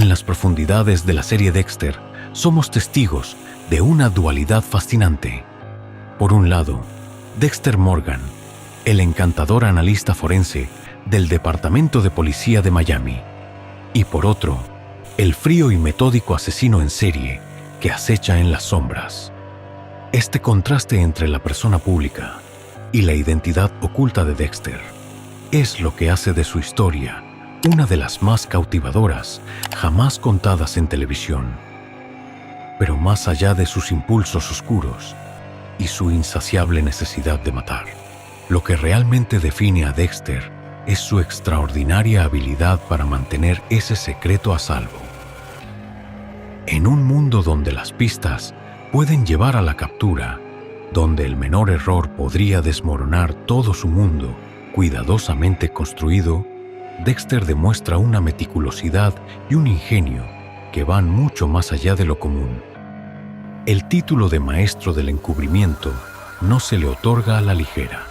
En las profundidades de la serie Dexter, somos testigos de una dualidad fascinante. Por un lado, Dexter Morgan, el encantador analista forense del Departamento de Policía de Miami, y por otro, el frío y metódico asesino en serie que acecha en las sombras. Este contraste entre la persona pública y la identidad oculta de Dexter es lo que hace de su historia una de las más cautivadoras jamás contadas en televisión. Pero más allá de sus impulsos oscuros y su insaciable necesidad de matar, lo que realmente define a Dexter es su extraordinaria habilidad para mantener ese secreto a salvo. En un mundo donde las pistas pueden llevar a la captura, donde el menor error podría desmoronar todo su mundo cuidadosamente construido, Dexter demuestra una meticulosidad y un ingenio que van mucho más allá de lo común. El título de maestro del encubrimiento no se le otorga a la ligera.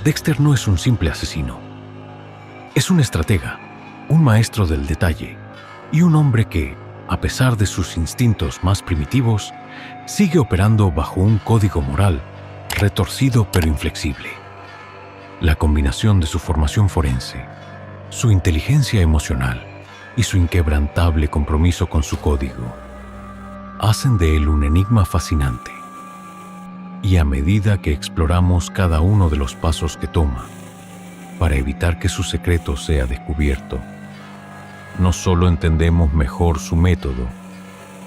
Dexter no es un simple asesino. Es un estratega, un maestro del detalle y un hombre que, a pesar de sus instintos más primitivos, sigue operando bajo un código moral retorcido pero inflexible. La combinación de su formación forense, su inteligencia emocional y su inquebrantable compromiso con su código hacen de él un enigma fascinante. Y a medida que exploramos cada uno de los pasos que toma para evitar que su secreto sea descubierto, no solo entendemos mejor su método,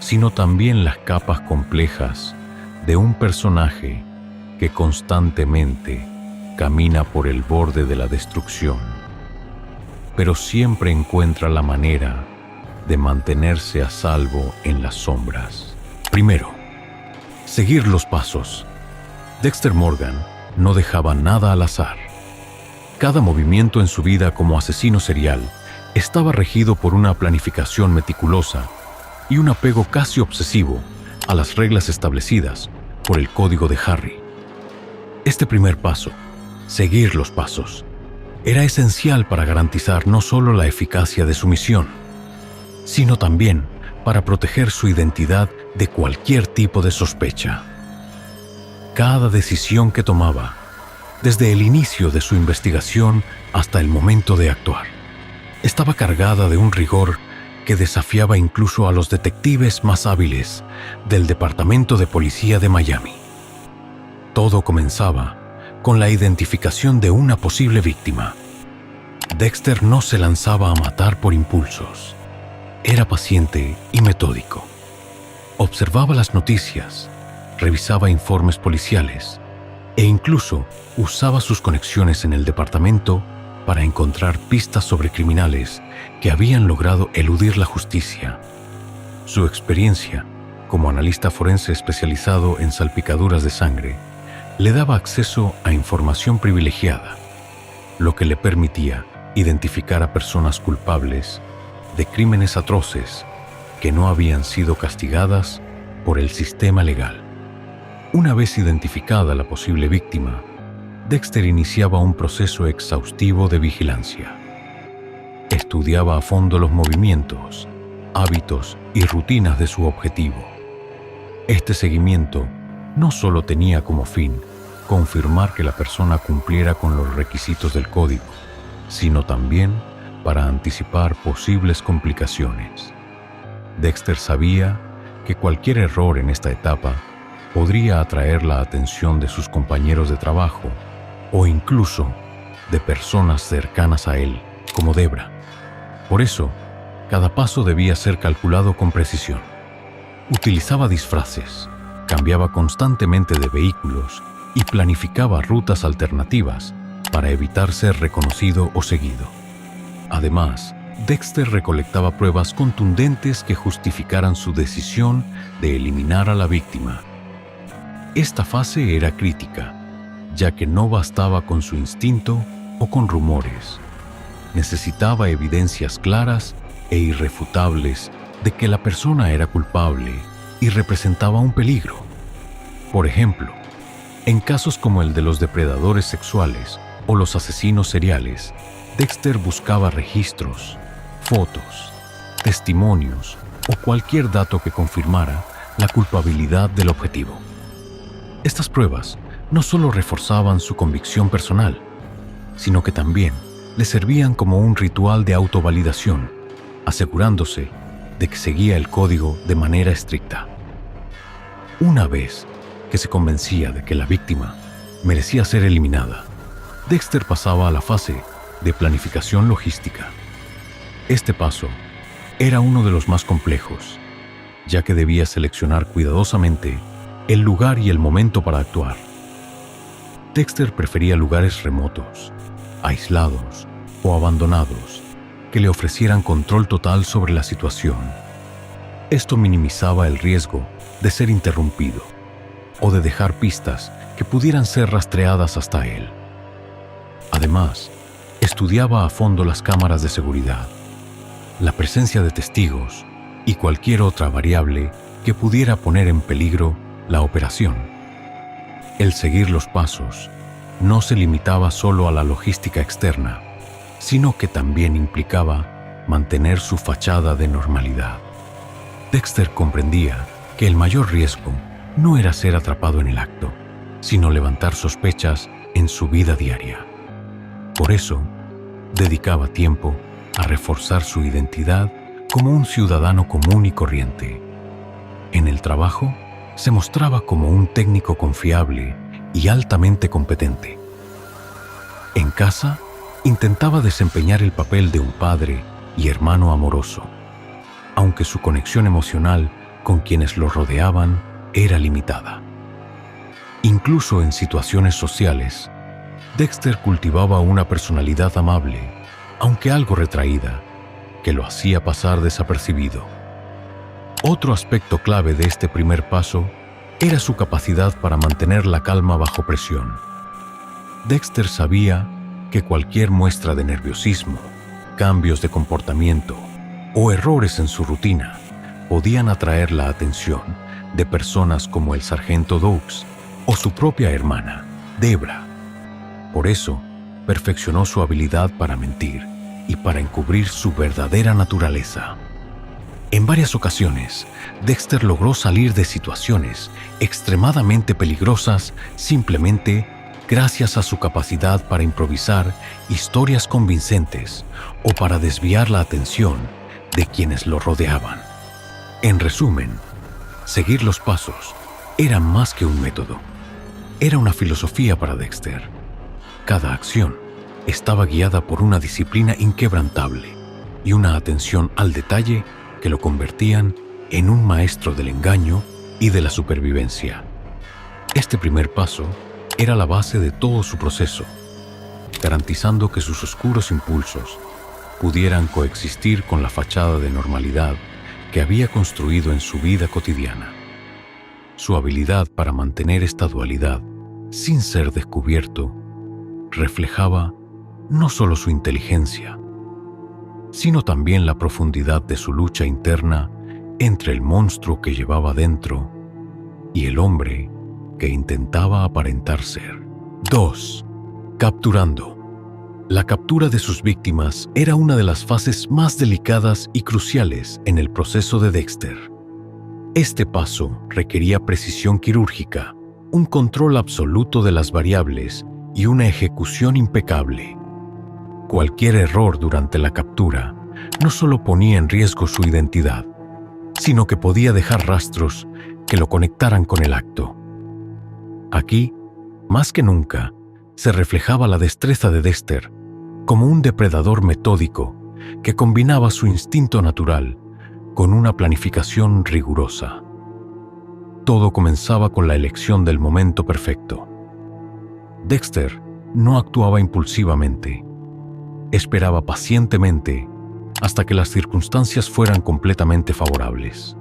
sino también las capas complejas de un personaje que constantemente camina por el borde de la destrucción, pero siempre encuentra la manera de mantenerse a salvo en las sombras. Primero, seguir los pasos. Dexter Morgan no dejaba nada al azar. Cada movimiento en su vida como asesino serial estaba regido por una planificación meticulosa y un apego casi obsesivo a las reglas establecidas por el código de Harry. Este primer paso, seguir los pasos, era esencial para garantizar no solo la eficacia de su misión, sino también para proteger su identidad de cualquier tipo de sospecha. Cada decisión que tomaba, desde el inicio de su investigación hasta el momento de actuar, estaba cargada de un rigor que desafiaba incluso a los detectives más hábiles del Departamento de Policía de Miami. Todo comenzaba con la identificación de una posible víctima. Dexter no se lanzaba a matar por impulsos. Era paciente y metódico. Observaba las noticias, revisaba informes policiales e incluso usaba sus conexiones en el departamento para encontrar pistas sobre criminales que habían logrado eludir la justicia. Su experiencia como analista forense especializado en salpicaduras de sangre le daba acceso a información privilegiada, lo que le permitía identificar a personas culpables de crímenes atroces que no habían sido castigadas por el sistema legal. Una vez identificada la posible víctima, Dexter iniciaba un proceso exhaustivo de vigilancia. Estudiaba a fondo los movimientos, hábitos y rutinas de su objetivo. Este seguimiento no solo tenía como fin confirmar que la persona cumpliera con los requisitos del código, sino también para anticipar posibles complicaciones. Dexter sabía que cualquier error en esta etapa podría atraer la atención de sus compañeros de trabajo o incluso de personas cercanas a él, como Debra. Por eso, cada paso debía ser calculado con precisión. Utilizaba disfraces, cambiaba constantemente de vehículos y planificaba rutas alternativas para evitar ser reconocido o seguido. Además, Dexter recolectaba pruebas contundentes que justificaran su decisión de eliminar a la víctima. Esta fase era crítica, ya que no bastaba con su instinto o con rumores. Necesitaba evidencias claras e irrefutables de que la persona era culpable y representaba un peligro. Por ejemplo, en casos como el de los depredadores sexuales o los asesinos seriales, Dexter buscaba registros, fotos testimonios o cualquier dato que confirmara la culpabilidad del objetivo. Estas pruebas no solo reforzaban su convicción personal, sino que también le servían como un ritual de autovalidación, asegurándose de que seguía el código de manera estricta. Una vez que se convencía de que la víctima merecía ser eliminada, Dexter pasaba a la fase de planificación logística. Este paso era uno de los más complejos, ya que debía seleccionar cuidadosamente el lugar y el momento para actuar. Dexter prefería lugares remotos, aislados o abandonados que le ofrecieran control total sobre la situación. Esto minimizaba el riesgo de ser interrumpido o de dejar pistas que pudieran ser rastreadas hasta él. Además, estudiaba a fondo las cámaras de seguridad, la presencia de testigos y cualquier otra variable que pudiera poner en peligro la operación. El seguir los pasos no se limitaba solo a la logística externa, sino que también implicaba mantener su fachada de normalidad. Dexter comprendía que el mayor riesgo no era ser atrapado en el acto, sino levantar sospechas en su vida diaria. Por eso, dedicaba tiempo a reforzar su identidad como un ciudadano común y corriente. En el trabajo, se mostraba como un técnico confiable y altamente competente. En casa, intentaba desempeñar el papel de un padre y hermano amoroso, aunque su conexión emocional con quienes lo rodeaban era limitada. Incluso en situaciones sociales, Dexter cultivaba una personalidad amable, aunque algo retraída, que lo hacía pasar desapercibido. Otro aspecto clave de este primer paso era su capacidad para mantener la calma bajo presión. Dexter sabía que cualquier muestra de nerviosismo, cambios de comportamiento o errores en su rutina podían atraer la atención de personas como el sargento Doakes o su propia hermana, Debra. Por eso, perfeccionó su habilidad para mentir y para encubrir su verdadera naturaleza. En varias ocasiones, Dexter logró salir de situaciones extremadamente peligrosas simplemente gracias a su capacidad para improvisar historias convincentes o para desviar la atención de quienes lo rodeaban. En resumen, seguir los pasos era más que un método. Era una filosofía para Dexter. Cada acción estaba guiada por una disciplina inquebrantable y una atención al detalle que lo convertían en un maestro del engaño y de la supervivencia. Este primer paso era la base de todo su proceso, garantizando que sus oscuros impulsos pudieran coexistir con la fachada de normalidad que había construido en su vida cotidiana. Su habilidad para mantener esta dualidad sin ser descubierto reflejaba no solo su inteligencia, sino también la profundidad de su lucha interna entre el monstruo que llevaba dentro y el hombre que intentaba aparentar ser. 2. Capturando. La captura de sus víctimas era una de las fases más delicadas y cruciales en el proceso de Dexter. Este paso requería precisión quirúrgica, un control absoluto de las variables y una ejecución impecable. Cualquier error durante la captura no solo ponía en riesgo su identidad, sino que podía dejar rastros que lo conectaran con el acto. Aquí, más que nunca, se reflejaba la destreza de Dexter como un depredador metódico que combinaba su instinto natural con una planificación rigurosa. Todo comenzaba con la elección del momento perfecto. Dexter no actuaba impulsivamente. Esperaba pacientemente hasta que las circunstancias fueran completamente favorables.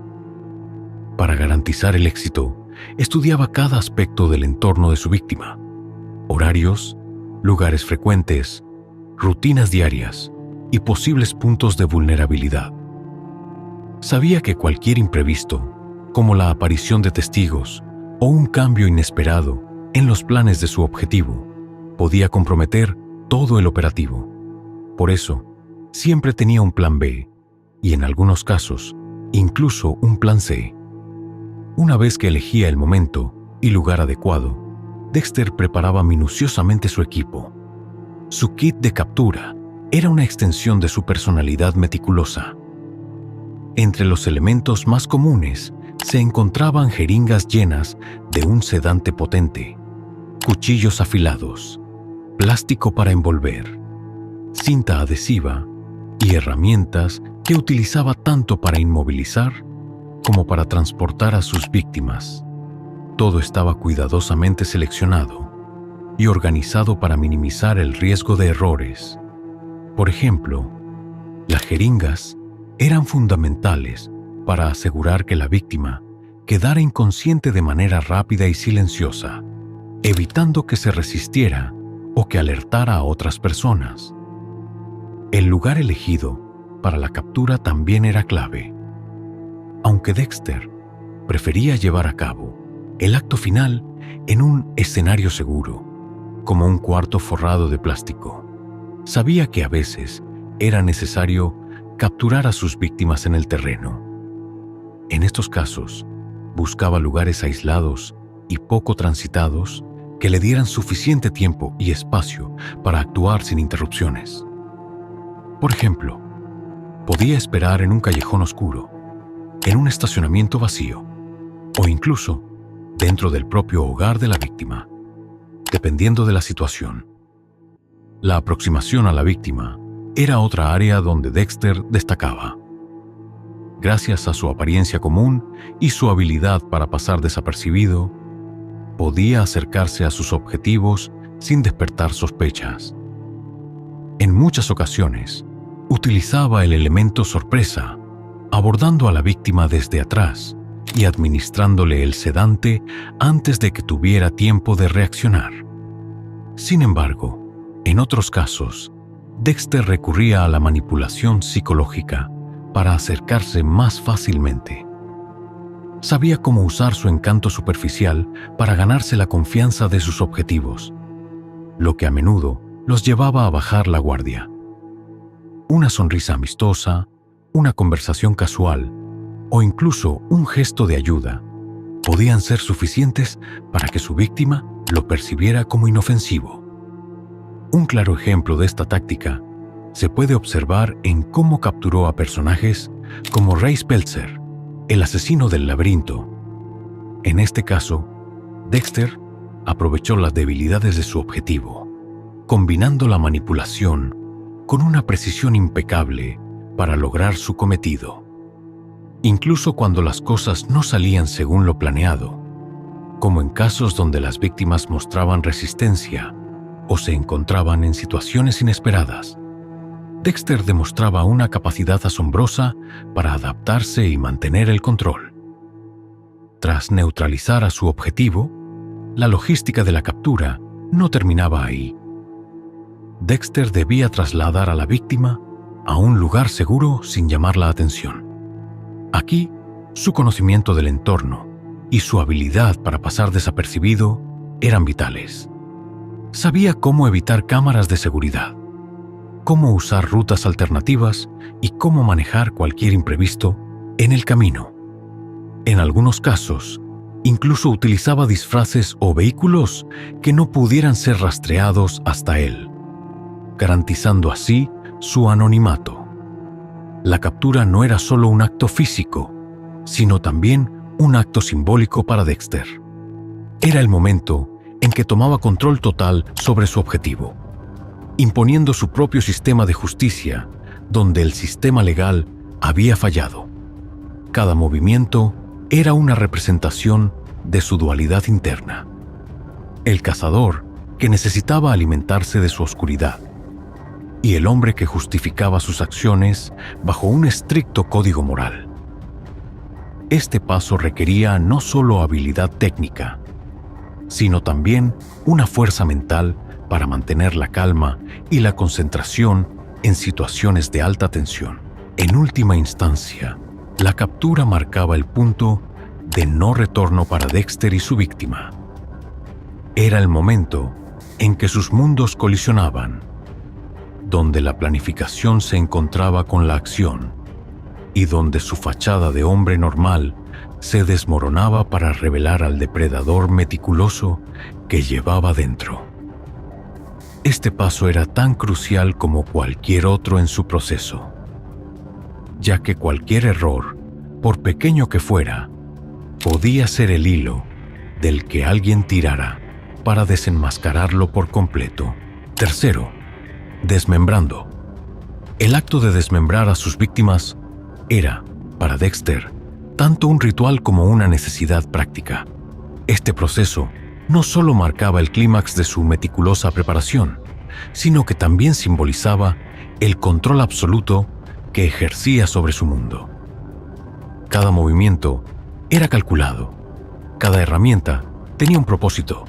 Para garantizar el éxito, estudiaba cada aspecto del entorno de su víctima: horarios, lugares frecuentes, rutinas diarias y posibles puntos de vulnerabilidad. Sabía que cualquier imprevisto, como la aparición de testigos o un cambio inesperado en los planes de su objetivo, podía comprometer todo el operativo. Por eso, siempre tenía un plan B, y en algunos casos, incluso un plan C. Una vez que elegía el momento y lugar adecuado, Dexter preparaba minuciosamente su equipo. Su kit de captura era una extensión de su personalidad meticulosa. Entre los elementos más comunes se encontraban jeringas llenas de un sedante potente, cuchillos afilados, plástico para envolver, cinta adhesiva y herramientas que utilizaba tanto para inmovilizar como para transportar a sus víctimas. Todo estaba cuidadosamente seleccionado y organizado para minimizar el riesgo de errores. Por ejemplo, las jeringas eran fundamentales para asegurar que la víctima quedara inconsciente de manera rápida y silenciosa, evitando que se resistiera o que alertara a otras personas. El lugar elegido para la captura también era clave. Aunque Dexter prefería llevar a cabo el acto final en un escenario seguro, como un cuarto forrado de plástico, sabía que a veces era necesario capturar a sus víctimas en el terreno. En estos casos, buscaba lugares aislados y poco transitados que le dieran suficiente tiempo y espacio para actuar sin interrupciones. Por ejemplo, podía esperar en un callejón oscuro, en un estacionamiento vacío, o incluso dentro del propio hogar de la víctima, dependiendo de la situación. La aproximación a la víctima era otra área donde Dexter destacaba. Gracias a su apariencia común y su habilidad para pasar desapercibido, podía acercarse a sus objetivos sin despertar sospechas. En muchas ocasiones, utilizaba el elemento sorpresa, abordando a la víctima desde atrás y administrándole el sedante antes de que tuviera tiempo de reaccionar. Sin embargo, en otros casos, Dexter recurría a la manipulación psicológica para acercarse más fácilmente. Sabía cómo usar su encanto superficial para ganarse la confianza de sus objetivos, lo que a menudo los llevaba a bajar la guardia. Una sonrisa amistosa, una conversación casual o incluso un gesto de ayuda podían ser suficientes para que su víctima lo percibiera como inofensivo. Un claro ejemplo de esta táctica se puede observar en cómo capturó a personajes como Ray Speltzer, el asesino del laberinto. En este caso, Dexter aprovechó las debilidades de su objetivo, combinando la manipulación con una precisión impecable para lograr su cometido. Incluso cuando las cosas no salían según lo planeado, como en casos donde las víctimas mostraban resistencia o se encontraban en situaciones inesperadas, Dexter demostraba una capacidad asombrosa para adaptarse y mantener el control. Tras neutralizar a su objetivo, la logística de la captura no terminaba ahí. Dexter debía trasladar a la víctima a un lugar seguro sin llamar la atención. Aquí, su conocimiento del entorno y su habilidad para pasar desapercibido eran vitales. Sabía cómo evitar cámaras de seguridad, cómo usar rutas alternativas y cómo manejar cualquier imprevisto en el camino. En algunos casos, incluso utilizaba disfraces o vehículos que no pudieran ser rastreados hasta él, garantizando así su anonimato. La captura no era solo un acto físico, sino también un acto simbólico para Dexter. Era el momento en que tomaba control total sobre su objetivo, imponiendo su propio sistema de justicia donde el sistema legal había fallado. Cada movimiento era una representación de su dualidad interna. El cazador que necesitaba alimentarse de su oscuridad y el hombre que justificaba sus acciones bajo un estricto código moral. Este paso requería no solo habilidad técnica, sino también una fuerza mental para mantener la calma y la concentración en situaciones de alta tensión. En última instancia, la captura marcaba el punto de no retorno para Dexter y su víctima. Era el momento en que sus mundos colisionaban, donde la planificación se encontraba con la acción y donde su fachada de hombre normal se desmoronaba para revelar al depredador meticuloso que llevaba dentro. Este paso era tan crucial como cualquier otro en su proceso, ya que cualquier error, por pequeño que fuera, podía ser el hilo del que alguien tirara para desenmascararlo por completo. Tercero, desmembrando. El acto de desmembrar a sus víctimas era, para Dexter, tanto un ritual como una necesidad práctica. Este proceso no solo marcaba el clímax de su meticulosa preparación, sino que también simbolizaba el control absoluto que ejercía sobre su mundo. Cada movimiento era calculado, cada herramienta tenía un propósito,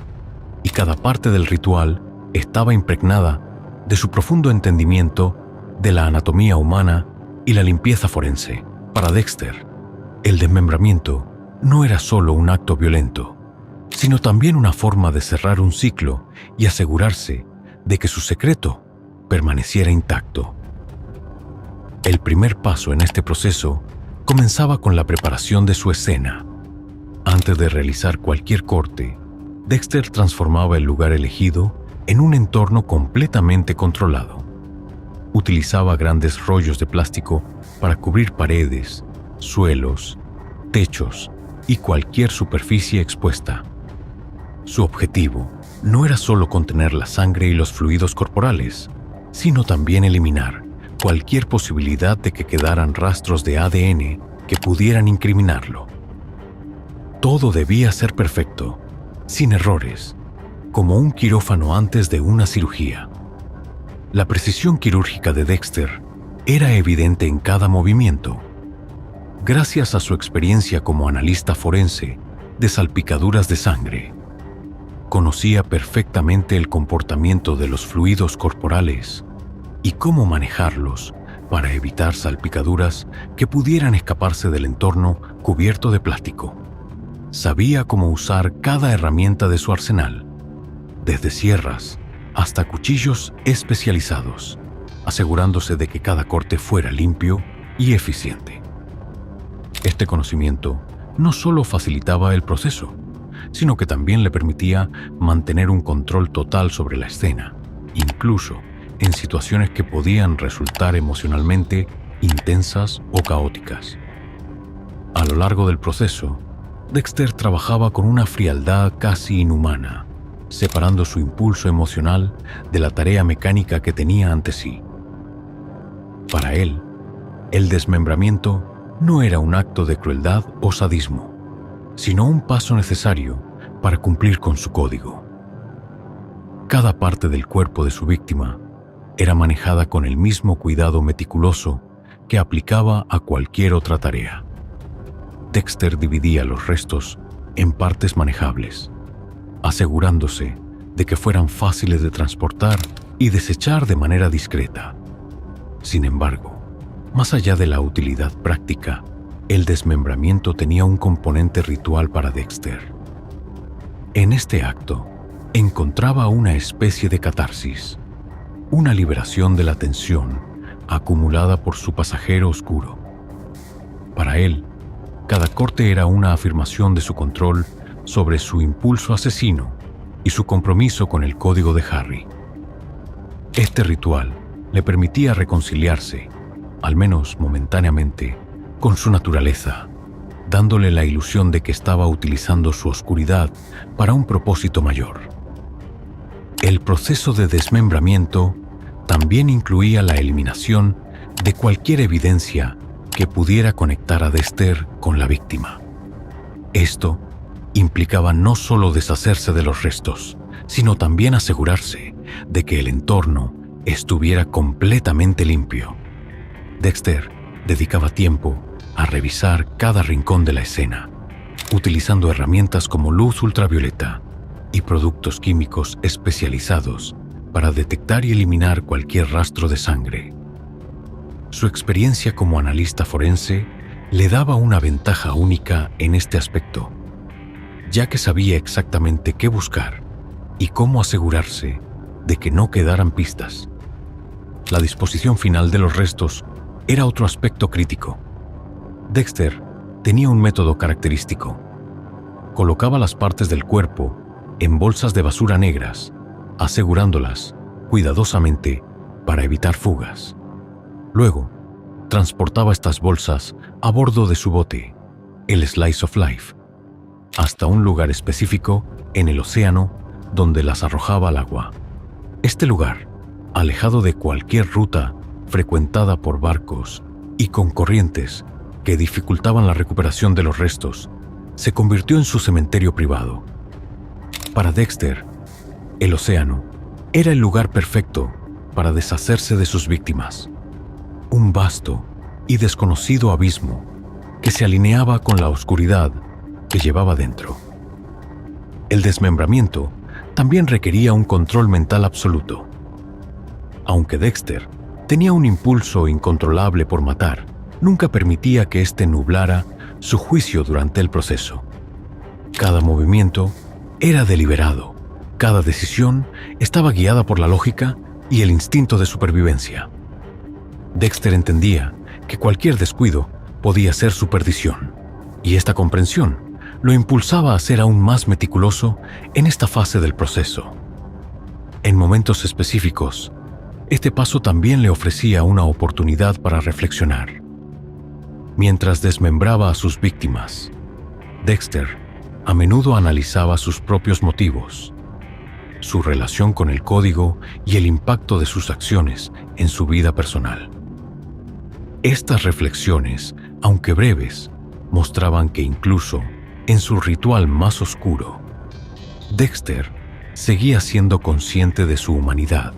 y cada parte del ritual estaba impregnada de su profundo entendimiento de la anatomía humana y la limpieza forense. Para Dexter, el desmembramiento no era solo un acto violento, sino también una forma de cerrar un ciclo y asegurarse de que su secreto permaneciera intacto. El primer paso en este proceso comenzaba con la preparación de su escena. Antes de realizar cualquier corte, Dexter transformaba el lugar elegido en un entorno completamente controlado. Utilizaba grandes rollos de plástico para cubrir paredes, suelos, techos y cualquier superficie expuesta. Su objetivo no era solo contener la sangre y los fluidos corporales, sino también eliminar cualquier posibilidad de que quedaran rastros de ADN que pudieran incriminarlo. Todo debía ser perfecto, sin errores, como un quirófano antes de una cirugía. La precisión quirúrgica de Dexter era evidente en cada movimiento. Gracias a su experiencia como analista forense de salpicaduras de sangre, conocía perfectamente el comportamiento de los fluidos corporales y cómo manejarlos para evitar salpicaduras que pudieran escaparse del entorno cubierto de plástico. Sabía cómo usar cada herramienta de su arsenal, desde sierras hasta cuchillos especializados, asegurándose de que cada corte fuera limpio y eficiente. Este conocimiento no solo facilitaba el proceso, sino que también le permitía mantener un control total sobre la escena, incluso en situaciones que podían resultar emocionalmente intensas o caóticas. A lo largo del proceso, Dexter trabajaba con una frialdad casi inhumana, separando su impulso emocional de la tarea mecánica que tenía ante sí. Para él, el desmembramiento no era un acto de crueldad o sadismo, sino un paso necesario para cumplir con su código. Cada parte del cuerpo de su víctima era manejada con el mismo cuidado meticuloso que aplicaba a cualquier otra tarea. Dexter dividía los restos en partes manejables, asegurándose de que fueran fáciles de transportar y desechar de manera discreta. Sin embargo, más allá de la utilidad práctica, el desmembramiento tenía un componente ritual para Dexter. En este acto, encontraba una especie de catarsis, una liberación de la tensión acumulada por su pasajero oscuro. Para él, cada corte era una afirmación de su control sobre su impulso asesino y su compromiso con el código de Harry. Este ritual le permitía reconciliarse, al menos momentáneamente, con su naturaleza, dándole la ilusión de que estaba utilizando su oscuridad para un propósito mayor. El proceso de desmembramiento también incluía la eliminación de cualquier evidencia que pudiera conectar a Dexter con la víctima. Esto implicaba no solo deshacerse de los restos, sino también asegurarse de que el entorno estuviera completamente limpio. Dexter dedicaba tiempo a revisar cada rincón de la escena, utilizando herramientas como luz ultravioleta y productos químicos especializados para detectar y eliminar cualquier rastro de sangre. Su experiencia como analista forense le daba una ventaja única en este aspecto, ya que sabía exactamente qué buscar y cómo asegurarse de que no quedaran pistas. La disposición final de los restos era otro aspecto crítico. Dexter tenía un método característico. Colocaba las partes del cuerpo en bolsas de basura negras, asegurándolas cuidadosamente para evitar fugas. Luego, transportaba estas bolsas a bordo de su bote, el Slice of Life, hasta un lugar específico en el océano donde las arrojaba al agua. Este lugar, alejado de cualquier ruta frecuentada por barcos y con corrientes que dificultaban la recuperación de los restos, se convirtió en su cementerio privado. Para Dexter, el océano era el lugar perfecto para deshacerse de sus víctimas. Un vasto y desconocido abismo que se alineaba con la oscuridad que llevaba dentro. El desmembramiento también requería un control mental absoluto. Aunque Dexter tenía un impulso incontrolable por matar, nunca permitía que éste nublara su juicio durante el proceso. Cada movimiento era deliberado, cada decisión estaba guiada por la lógica y el instinto de supervivencia. Dexter entendía que cualquier descuido podía ser su perdición, y esta comprensión lo impulsaba a ser aún más meticuloso en esta fase del proceso. En momentos específicos, este paso también le ofrecía una oportunidad para reflexionar. Mientras desmembraba a sus víctimas, Dexter a menudo analizaba sus propios motivos, su relación con el código y el impacto de sus acciones en su vida personal. Estas reflexiones, aunque breves, mostraban que incluso en su ritual más oscuro, Dexter seguía siendo consciente de su humanidad,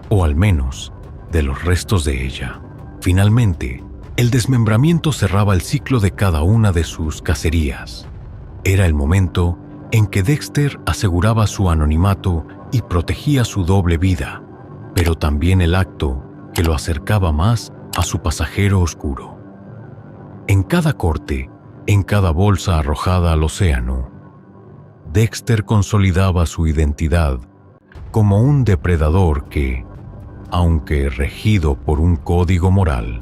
o al menos de los restos de ella. Finalmente, el desmembramiento cerraba el ciclo de cada una de sus cacerías. Era el momento en que Dexter aseguraba su anonimato y protegía su doble vida, pero también el acto que lo acercaba más a su pasajero oscuro. En cada corte, en cada bolsa arrojada al océano, Dexter consolidaba su identidad como un depredador que, aunque regido por un código moral,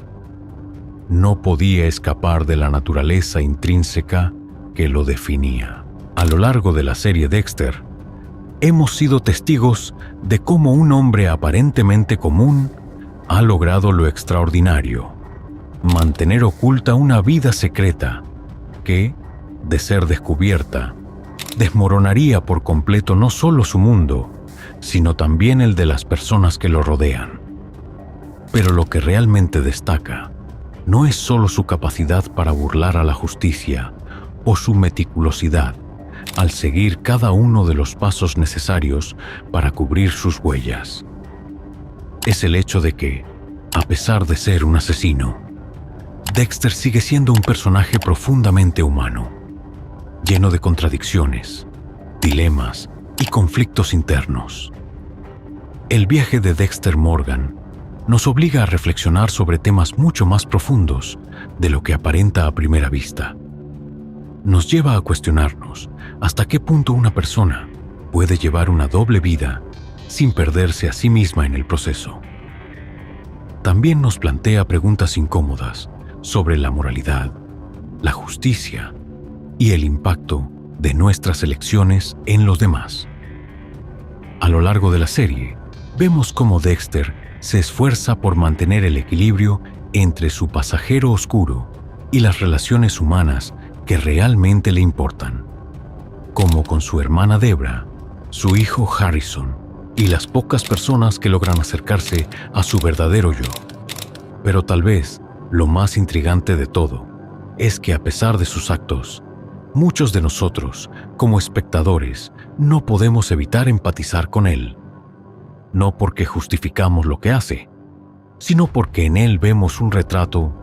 no podía escapar de la naturaleza intrínseca que lo definía. A lo largo de la serie Dexter, hemos sido testigos de cómo un hombre aparentemente común ha logrado lo extraordinario: mantener oculta una vida secreta que, de ser descubierta, desmoronaría por completo no solo su mundo, sino también el de las personas que lo rodean. Pero lo que realmente destaca no es solo su capacidad para burlar a la justicia o su meticulosidad al seguir cada uno de los pasos necesarios para cubrir sus huellas. Es el hecho de que, a pesar de ser un asesino, Dexter sigue siendo un personaje profundamente humano, lleno de contradicciones, dilemas y conflictos internos. El viaje de Dexter Morgan nos obliga a reflexionar sobre temas mucho más profundos de lo que aparenta a primera vista. Nos lleva a cuestionarnos hasta qué punto una persona puede llevar una doble vida sin perderse a sí misma en el proceso. También nos plantea preguntas incómodas sobre la moralidad, la justicia y el impacto de nuestras elecciones en los demás. A lo largo de la serie, vemos cómo Dexter se esfuerza por mantener el equilibrio entre su pasajero oscuro y las relaciones humanas que realmente le importan, como con su hermana Debra, su hijo Harrison y las pocas personas que logran acercarse a su verdadero yo. Pero tal vez lo más intrigante de todo es que, a pesar de sus actos, muchos de nosotros, como espectadores, no podemos evitar empatizar con él. No porque justificamos lo que hace, sino porque en él vemos un retrato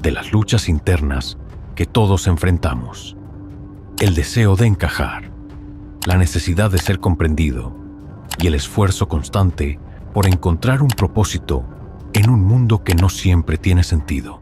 de las luchas internas que todos enfrentamos: el deseo de encajar, la necesidad de ser comprendido y el esfuerzo constante por encontrar un propósito en un mundo que no siempre tiene sentido.